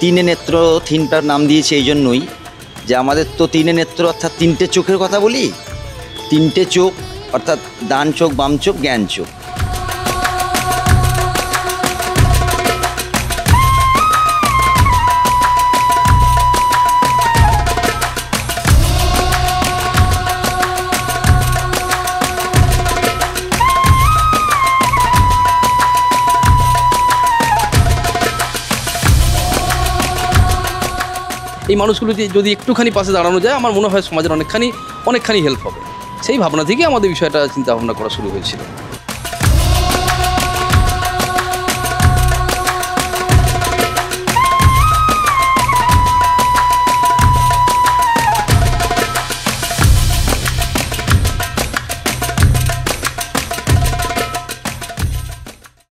তিনে নেত্র থিমটার নাম দিয়েছি এই জন্যই যে আমাদের তো তিনে নেত্র অর্থাৎ তিনটে চোখের কথা বলি, তিনটে চোখ অর্থাৎ ডান চোখ, বাম চোখ, জ্ঞান চোখ। এই মানুষগুলো যদি একটুখানি পাশে দাঁড়ানো যায়, আমার মনে হয় সমাজের অনেকখানি হেল্প হবে। সেই ভাবনা থেকে আমাদের বিষয়টা চিন্তা ভাবনা করা শুরু হয়েছিল।